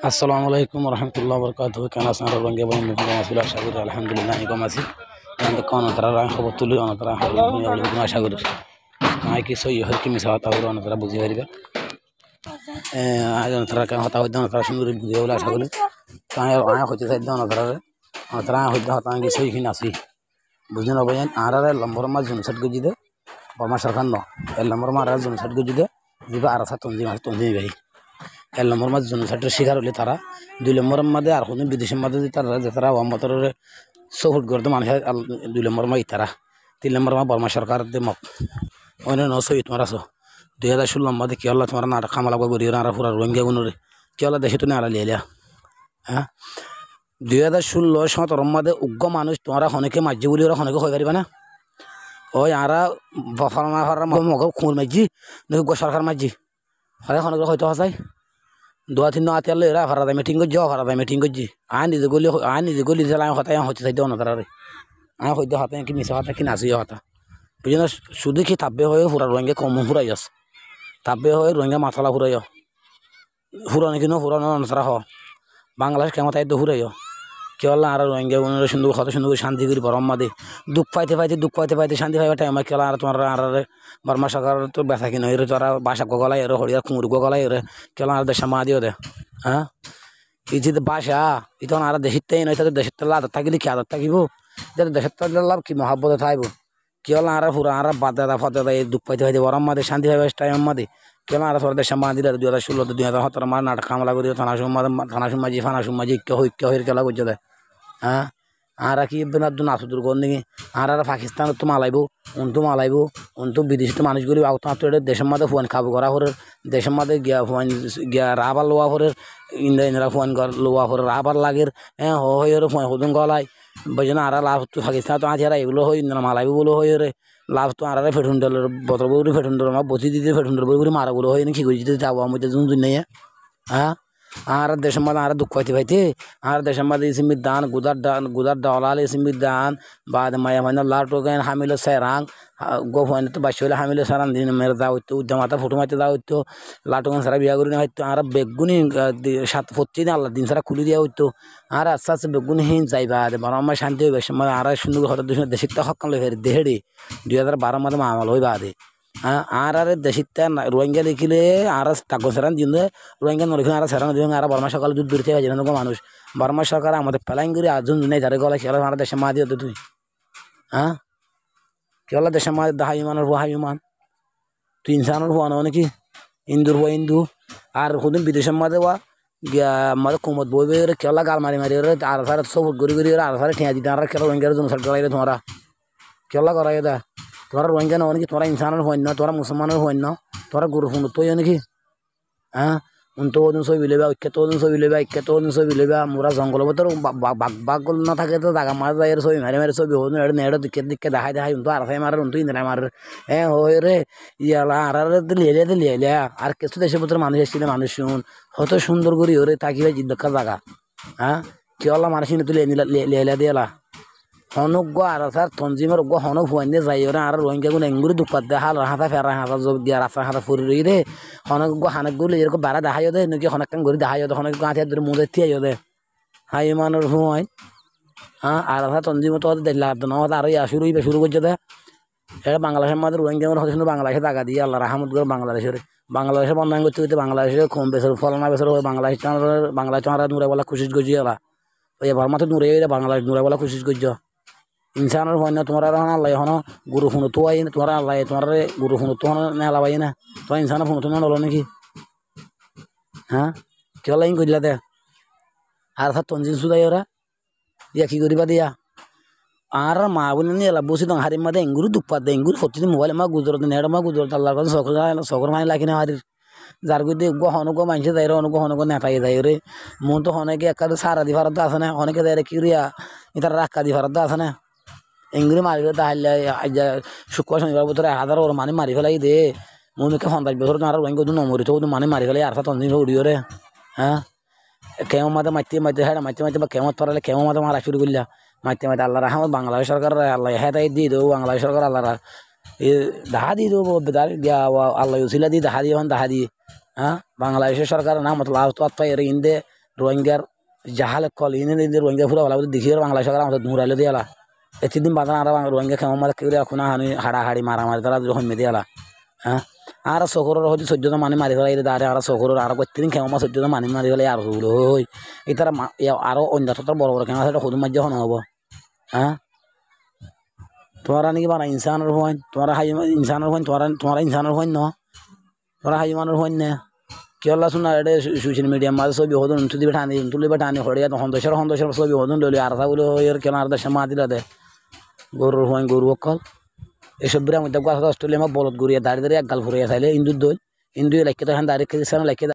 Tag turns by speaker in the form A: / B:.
A: আসসালামু আলাইকুম রহমতুল্লাহ বরকাত কেন আছেন রঙ্গে বলেন আসলে আশা করি আলহামদুলিল্লাহ আমি কম আছি অনতরা খবর তুলি অনতরা আশা করি কাই কি সই হয় কি মিশা হতা করে অনতরা বুঝি পারিবে অনতরা কেন হতা হইতে অনতরা সুন্দর বুঝি বলে আশা করি কাই আয় হইতে চাইতে অনতরা হইতে হতা কি সই কিনা আসি বুঝলেন অবয়ান আর লম্বর মাছ জনসাট গজি দে বর্মা সরকার ন এর লম্বর মা আর জনসাট গজি দে দিবা আর আসা তঞ্জি ভাই এক নম্বর মাঝে জনসাটের শিকার হলে তারা 2 নম্বরের মাঝে আর কোনো বিদেশের মাঝে তারা যে তারা অম্বতরের সফট করতে মানুষের 2 নম্বর মাই তারা 3 নম্বর মা বর্মা সরকার দেমক অন্য নশো তোমার আছো 2016 মাঝে কি আল্লাহ তোমার নাটক খামালা করি আর পুরা রোহিঙ্গা গুণরে কি আল্লাহ দেশে তুমি আড়ালি এলিয়া হ্যাঁ 2016-17 মাঝে উগ্র মানুষ তোমারা অনেকে মাঝি বলি ওরা অনেকে হয়ে পারিবে না ওই আরা ফলানা ফলার মগ খুন মাঝি নাকি সরকার মাঝি হরে অনেকে হয়তো হাসাই 2-3 আতে আল্লাহ এরা ফারাদা মিটিং করছি ফারাদা মিটিং করছি নিজে গলি দিলে আমি হতায় হচ্ছে চাইতে না তারা আমি হয়তো হাতে কি মিশে হাতে কি নাচিয়ে হতা বুঝি না শুধু কি তাব্বে হয়ে ফুরা রোহিঙ্গা কম ফুরাই যাস তাব্বে হয়ে রোহিঙ্গা মাথালা ফুরাই ফুরানো কিন্তু ফুরানো তারা হ বাংলাদেশ কেমন তাই তো ফুরাই কি হল আর রোহিঙ্গা সুন্দর কত সুন্দর শান্তি করি বরম মাদে দুঃখ পাইতে শান্তি পাইবা টাইম খেলা আর তোমার আর বর্মা সরকার তো ব্যথা কিনো এর তোরা বাসা গলায় এর হরিয়ার কুমুর গলায় এর খেলা আর দেশা মা দিও দে হ্যাঁ এই যে বাসা এই তখন আর দেশের তাই নয় তাদের দেশের তাহলে আদর থাকিলে কি আদর থাকিব যাদের দেশের তাহলে লাভ কি মহাব্বত থাকবো কি হল আর পুরা আর বাদ দাদা ফদ দাদা এই দুঃখ পাইতে বরম মাদে শান্তি পাইবা টাইম মাদে কেন আর তোর দেশা মা দিলে 2016 2017 মার নাটক কামলা করি থানা সুমাজি ফানা সুমাজি ঐক্য হয়ে খেলা করছে দে হ্যাঁ আর কি নাচুদুর কর নাকি আর পাকিস্তানত তো মালাইব উনতো মালাইব উনতো বিদেশি মানুষগুলি দেশের মধ্যে ফুয়ান খাবো করা করে দেশের মধ্যে গিয়া ফুয়ান গিয়া রাবার লোয়া করে ইন্দ্রা ফুয়ান লোয়া করে রাবার লাগের হ্যাঁ হয়ে ফুয়ান হদুন গলায় বুঝে না আর লাভ তো পাকিস্তান তো আছে এগুলো হই মালাইব বলে হয়ে রে লাভ তো আর ফেটুন্ডালের বতর বউরি ফেটুন্ডাল আমার বসি দিতে ফেটুন্ডাল বউরি মারা বলে হয় না কি করছি যাবো আমি জুন জুন নেই হ্যাঁ আর দেশের মধ্যে আর দুঃখ পাইতে আর দেশের মধ্যে ইসিমির দান গুদার ডলাল ইসিমির দান বাদ মায়া মানে লাটোকেন হামিল সেরাং গোফান তো বাসি হলে হামিল সেরাং দিন মেরে যা হইতো উদ্যমাতা ফুটো মারতে যা হইতো লাটোকেন সারা বিয়া করি হয়তো আর বেগুনি 7 দিন আল্লাহ দিন সারা খুলে দেওয়া হইতো আর আস্তে আস্তে বেগুনি হিন যাইবা বারো আমার শান্তি হইবে মানে আর সুন্দর হঠাৎ দেশের তো হকান লই ফের দেহেড়ে 2012 মাঝে মামাল হইবা দে হ্যাঁ আর দেশিতা রোহিঙ্গা দেখিলে আর তাক সেরান দিন রোহিঙ্গা নলিখন আর সেরান দিন আর বর্মা সকাল দুধ দূর থেকে মানুষ বর্মা সরকার আমাদের পেলাইন করে আজন নেই যারে গলা খেলা আমার দেশে মা দিও তুই হ্যাঁ কেলা দেশে মা দাহা ইমানের হুয়া ইমান তুই ইনসানের হুয়া না নাকি ইন্দুর হুয়া ইন্দু আর হুদিন বিদেশের মাঝে হওয়া গিয়া আমাদের কুমত বই বই কেলা গাল মারি আর সারা সব গড়ি আর সারা ঠিয়া দিতে আর খেলা রোহিঙ্গার জন্য সার গড়াই তোমরা কেলা করাই দা তোরা রোহিঙ্গা না নাকি তোরা ইনসানের হইন না তোরা মুসলমানের হইন না তোরা গরু ফুন তো নাকি হ্যাঁ তো ওদিন ছবি লইবা ঐক্য তো ওদিন ছবি লইবা ঐক্য তো ওদিন ছবি লইবা মোরা জঙ্গল ভিতর বাঘ না থাকে তো জাগা মাছ যায় ছবি মারে ছবি হোন নেড়ে দিকে দেখাই তো আর মারে তো ইন্দ্রা মারে হ্যাঁ হয়ে রে ইয়ালা আর লিয়ে আর কিছু দেশের ভিতরে মানুষ এসেছিল মানুষ শুন হত সুন্দর করি ওরে থাকিবে জিদ্দকা জাগা হ্যাঁ কি হল্লা মানুষ তুলে লিয়ে দিয়েলা হনজ্ঞ আর স্যার তঞ্জিমের অজ্ঞ হনক হুয়াইনে যাই ওরা আর রোহিঙ্গা গুলো এঙ্গুরি দুপাত দে হাল হাতা ফেরা হাতা যোগ দিয়া রাস্তা হাতা ফুরি রই দে হনজ্ঞ হানকগুলো এরকম বাড়া দেখাইও দে নাকি হনকান ঘুরি দেখাইও দে হনক গাঁথিয়া ধরে মুদে থিয়াইও দে হাই মানুষ হুয়াই হ্যাঁ আর তঞ্জিম তো দেখলা নহত আর ইয়া শুরু করছে দে এটা বাংলাদেশের মধ্যে রোহিঙ্গা হচ্ছে বাংলাদেশে টাকা দিয়ে আল্লাহ রাহমত করে বাংলাদেশে বন্যায় করতে হইতে বাংলাদেশে কম বেসর ফলনা বেসর বাংলাদেশ নুরে বলা খুশি করছি এলা ওই বর্মা তো নুরে বাংলাদেশ নুরে বলা খুশি করছ ইনসানের হয় না তোমার আল্লাহ হন গুরু শুনো তো আই তোমার আল্লাহ তোমার গুরু শুনো তো নেলা পাই না তোমার ইনসানের শুনো তো নলো নাকি হ্যাঁ কেউ লাইন করিলা দে আর স্যার তঞ্জিন সুদাই ওরা ইয়া কি করিবা দিয়া আর মা বলে নিয়ে এলা বসি তো হারির মাঝে এঙ্গুরি দুপাত দে এঙ্গুরি সত্যি মোবাইল মা গুজরত নেড় মা গুজরত আল্লাহর কথা সকর মানি লাগি না হারির যার গিয়ে হনক মানছে যাই হনক নেতাই যাই রে মন তো হনেকে একটা সারা দি ভারত আছে না অনেকে যাই কি রিয়া ইতার রাক্কা দি ভারত আছে না এঙ্গুরি মারি তাহলে শুক্র শনিবার বছর 1000 ওর মানে মারি ফেলাই দে মনুকে 50 বছর তোমার রোহিঙ্গা নমরি তো মানে মারি ফেলাই আর তঞ্জিম উড়িও রে হ্যাঁ কেমন মাঝে মাইতে হ্যাঁ মাইতে বা কেমন পড়ালে কেমন মাঝে মারা শুরু করলা মাইতে আল্লাহ রাহমত বাংলাদেশ সরকার আল্লাহ হেদাই দিয়ে দেবো বাংলাদেশ সরকার আল্লাহ দাহা দিয়ে দেবো আল্লাহ উসিলা দিয়ে দাহা দিয়ে দাহা দিয়ে হ্যাঁ বাংলাদেশের সরকার না মতো লাভ তো এর ইন্দে রোহিঙ্গার জাহালে কল ইন্দে রোহিঙ্গা পুরো বলা দেখিয়ে বাংলাদেশ সরকার আমাদের দূরাইলে দিয়ালা এতদিন বাদা আর রোহিঙ্গা কেমন মারা কেউ এখন হাড়াহাড়ি মারামারি তারা হইমে দিয়ালা হ্যাঁ আর শহরের হয়তো 14জন মানুষ মারি ফেলাই দাঁড়ে আর শহরের আরো প্রত্যেকদিন কেমন 14জন মানুষ মারি ফেলাই আর হই এই তারা আরো অন্য বড় বড় কেমন সেটা সদুম মাঝে হন হবো হ্যাঁ তোমরা নাকি বানা ইনসানের হইন তোমরা হাই ইনসানের হইন তোমরা ইনসানের হইন ন তোমরা হাই মানুষ হইন না কি হল্লা শুনা এটা সোশ্যাল মিডিয়ার মাঝে ছবি হদুন তুলি বেঠানি তুলি বেঠানি হরিয়া সন্তোষের ছবি হদুন লইলি আর বলে এর কেন আর দেশে মা দিলা দে গরুর হইন গরু অকল এসব বিরা মধ্যে অস্ট্রেলিয়া বলদ গড়িয়া দাঁড়িয়ে দাঁড়িয়ে এক গাল ঘুরিয়া চাইলে ইন্দুর দোল ইন্দু লেখকে তো এখন দাঁড়িয়ে লেখকে